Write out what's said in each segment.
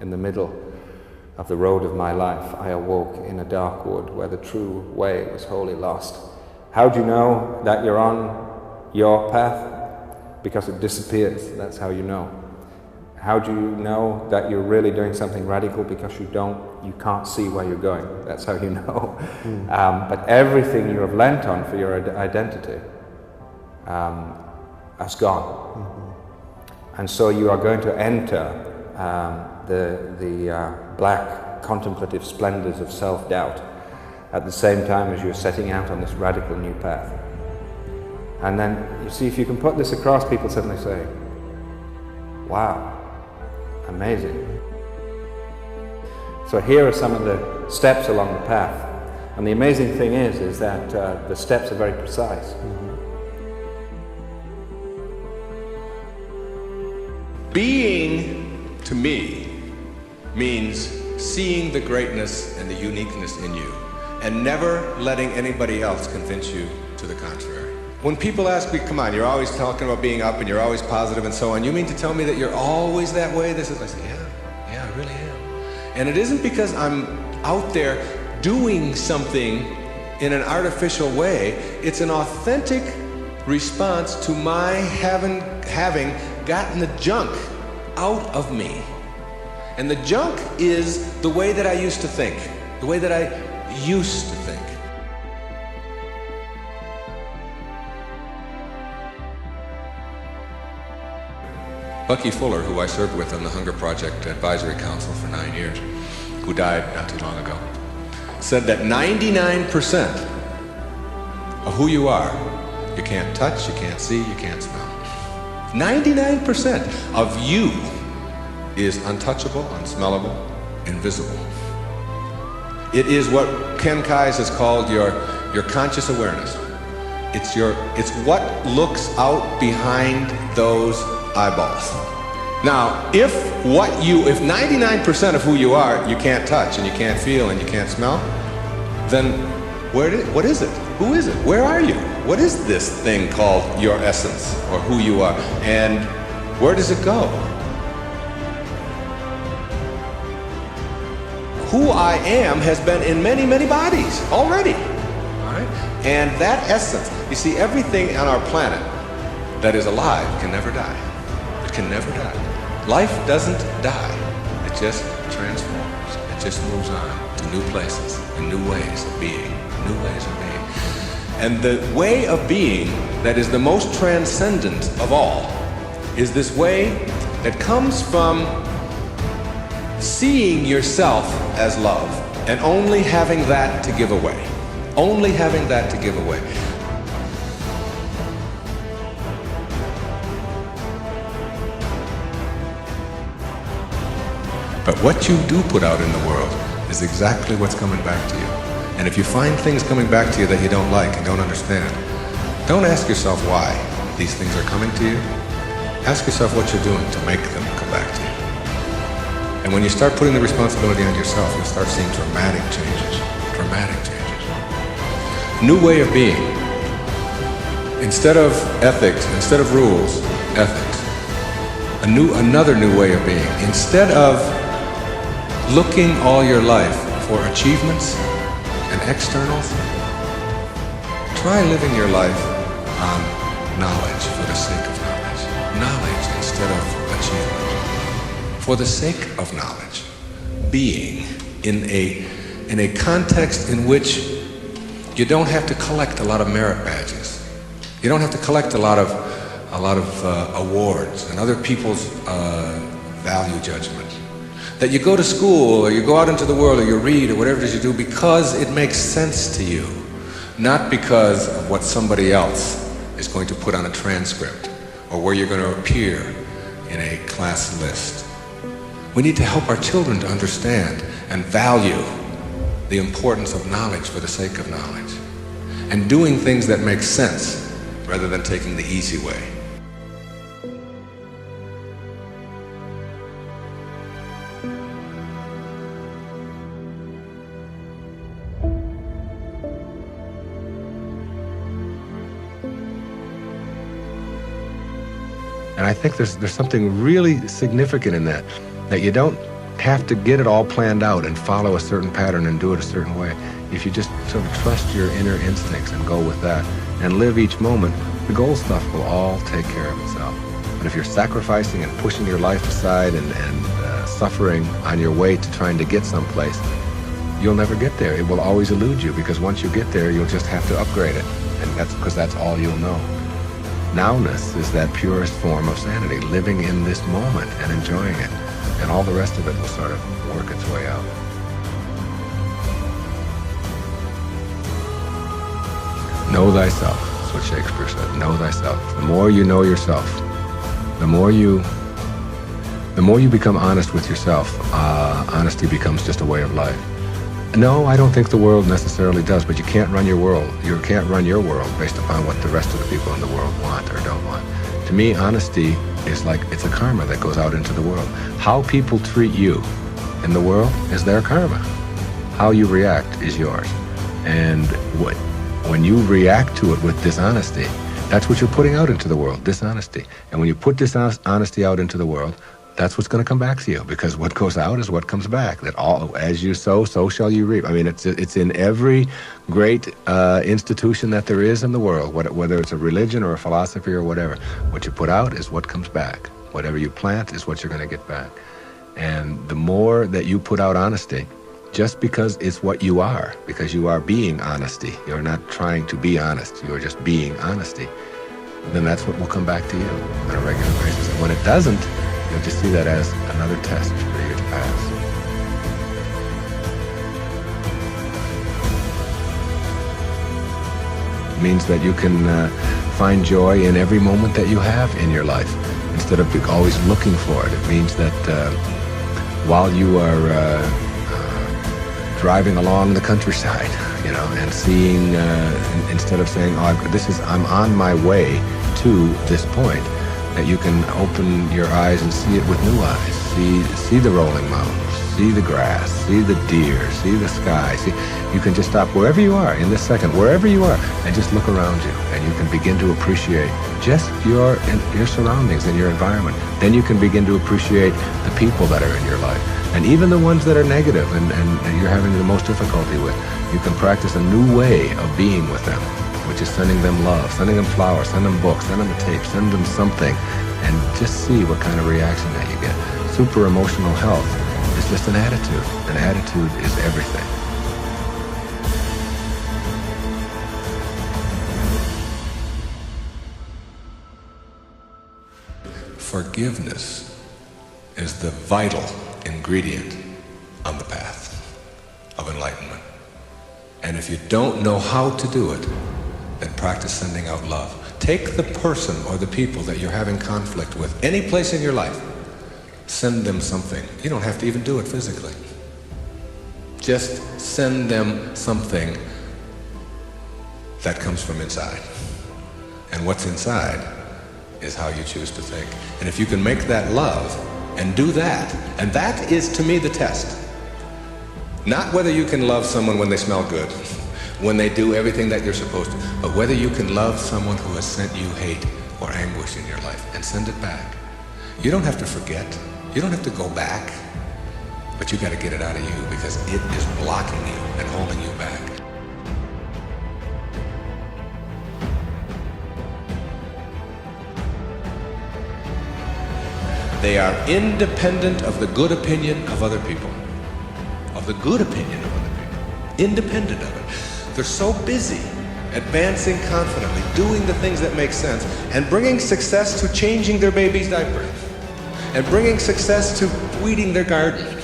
In the middle of the road of my life, I awoke in a dark wood where the true way was wholly lost. How do you know that you're on your path? Because it disappears, that's how you know. How do you know that you're really doing something radical? Because you can't see where you're going. That's how you know. But everything you have lent on for your identity has gone. And so you are going to enter the black contemplative splendors of self-doubt at the same time as you're setting out on this radical new path. And then, you see, if you can put this across, people suddenly say, wow, amazing. So here are some of the steps along the path. And the amazing thing is that the steps are very precise. Being, to me, means seeing the greatness and the uniqueness in you and never letting anybody else convince you to the contrary. When people ask me, come on, you're always talking about being up and you're always positive and so on, you mean to tell me that you're always that way? I say, yeah, I really am. And it isn't because I'm out there doing something in an artificial way. It's an authentic response to my having gotten the junk out of me. And the junk is the way that I used to think, the way that I used to think. Bucky Fuller, who I served with on the Hunger Project Advisory Council for 9 years, who died not too long ago, said that 99% of who you are, you can't touch, you can't see, you can't smell. 99% of you is untouchable, unsmellable, invisible. It is what Ken Kais has called your conscious awareness. It's what looks out behind those eyeballs. Now, if 99% of who you are you can't touch and you can't feel and you can't smell, then what is it? Who is it? Where are you? What is this thing called your essence or who you are? And where does it go? Who I am has been in many, many bodies already. All right? And that essence, you see, everything on our planet that is alive can never die. It can never die. Life doesn't die. It just transforms. It just moves on to new places and new ways of being. New ways of being. And the way of being that is the most transcendent of all is this way that comes from seeing yourself as love and only having that to give away. Only having that to give away. But what you do put out in the world is exactly what's coming back to you. And if you find things coming back to you that you don't like and don't understand, don't ask yourself why these things are coming to you. Ask yourself what you're doing to make them come back to you. And when you start putting the responsibility on yourself, you'll start seeing dramatic changes. Dramatic changes. New way of being. Instead of ethics, instead of rules, ethics. Another new way of being. Instead of looking all your life for achievements and externals, try living your life on knowledge for the sake of knowledge. Knowledge instead of achievement. For the sake of knowledge. Being in a context in which you don't have to collect a lot of merit badges. You don't have to collect a lot of awards and other people's value judgment. That you go to school or you go out into the world or you read or whatever it is you do because it makes sense to you, not because of what somebody else is going to put on a transcript or where you're going to appear in a class list. We need to help our children to understand and value the importance of knowledge for the sake of knowledge and doing things that make sense rather than taking the easy way. And I think there's something really significant in that you don't have to get it all planned out and follow a certain pattern and do it a certain way. If you just sort of trust your inner instincts and go with that and live each moment, the goal stuff will all take care of itself. But if you're sacrificing and pushing your life aside and suffering on your way to trying to get someplace, you'll never get there. It will always elude you, because once you get there, you'll just have to upgrade it. And that's because that's all you'll know. Nowness is that purest form of sanity, living in this moment and enjoying it. And all the rest of it will sort of work its way out. Know thyself, that's what Shakespeare said. Know thyself. The more you know yourself, the more you become honest with yourself, honesty becomes just a way of life. No, I don't think the world necessarily does, but you can't run your world. You can't run your world based upon what the rest of the people in the world want or don't want. To me, honesty is like, it's a karma that goes out into the world. How people treat you in the world is their karma. How you react is yours. And when you react to it with dishonesty, that's what you're putting out into the world, dishonesty. And when you put dishonesty out into the world, that's what's going to come back to you, because what goes out is what comes back. That all, as you sow, so shall you reap. I mean, it's in every great institution that there is in the world, whether it's a religion or a philosophy or whatever. What you put out is what comes back. Whatever you plant is what you're going to get back. And the more that you put out honesty, just because it's what you are, because you are being honesty, you're not trying to be honest, you're just being honesty, then that's what will come back to you on a regular basis. And when it doesn't, you'll just see that as another test for you to pass. It means that you can find joy in every moment that you have in your life, instead of always looking for it. It means that while you are driving along the countryside, and seeing, instead of saying, I'm on my way to this point, that you can open your eyes and see it with new eyes. See the rolling mountains, see the grass, see the deer, see the sky. You can just stop wherever you are in this second, wherever you are, and just look around you, and you can begin to appreciate just your surroundings and your environment. Then you can begin to appreciate the people that are in your life, and even the ones that are negative and you're having the most difficulty with. You can practice a new way of being with them, which is sending them love, sending them flowers, send them books, send them a tape, send them something, and just see what kind of reaction that you get. Super emotional health is just an attitude. An attitude is everything. Forgiveness is the vital ingredient on the path of enlightenment. And if you don't know how to do it, then practice sending out love. Take the person or the people that you're having conflict with, any place in your life, send them something. You don't have to even do it physically. Just send them something that comes from inside. And what's inside is how you choose to think. And if you can make that love and do that, and that is to me the test. Not whether you can love someone when they smell good, when they do everything that you're supposed to, but whether you can love someone who has sent you hate or anguish in your life and send it back. You don't have to forget. You don't have to go back, but you got to get it out of you, because it is blocking you and holding you back. They are independent of the good opinion of other people. Of the good opinion of other people. Independent of it. They're so busy advancing confidently, doing the things that make sense, and bringing success to changing their baby's diaper, and bringing success to weeding their garden,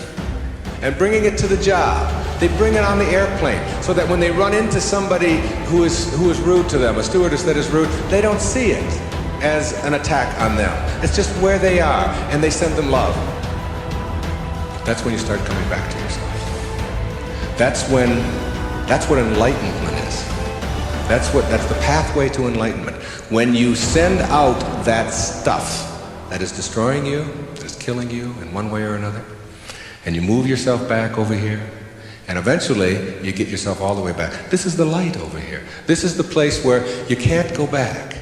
and bringing it to the job. They bring it on the airplane, so that when they run into somebody who is rude to them, a stewardess that is rude, they don't see it as an attack on them. It's just where they are, and they send them love. That's when you start coming back to yourself. That's what enlightenment is. That's the pathway to enlightenment. When you send out that stuff that is destroying you, that is killing you in one way or another, and you move yourself back over here, and eventually you get yourself all the way back. This is the light over here. This is the place where you can't go back.